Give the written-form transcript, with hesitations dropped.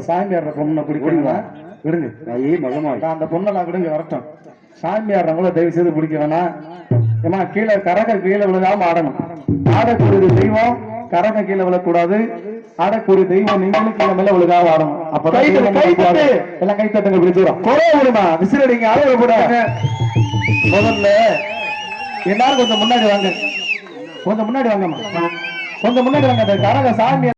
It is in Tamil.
சாமியார் பொண்ணை பிடிக்கிறீங்களா விடுங்க. அந்த பொண்ணெல்லாம் விடுங்க வரட்டும். சாமியார் தயவு செய்து பிடிக்க வேணாம். ஏமா கீழே கரக கீழே விழுகாம ஆடணும். ஆடக்கூடிய தெய்வம் கரக கீழே விழக்கூடாது. ஆடக்கூடிய தெய்வம் நீங்களும் கீழே மேல விழுகாம ஆடணும். அப்பதான் எல்லாம் கை தட்டுங்க பிடிச்சிடும். குறைய விடுமா விசிலடிங்க அளவு போடுறாங்க. முதல்ல எல்லாரும் கொஞ்சம் முன்னாடி வாங்க. கொஞ்சம் முன்னாடி வாங்கம்மா. கொஞ்சம் முன்னாடி வாங்க. அந்த கரக சாமியார்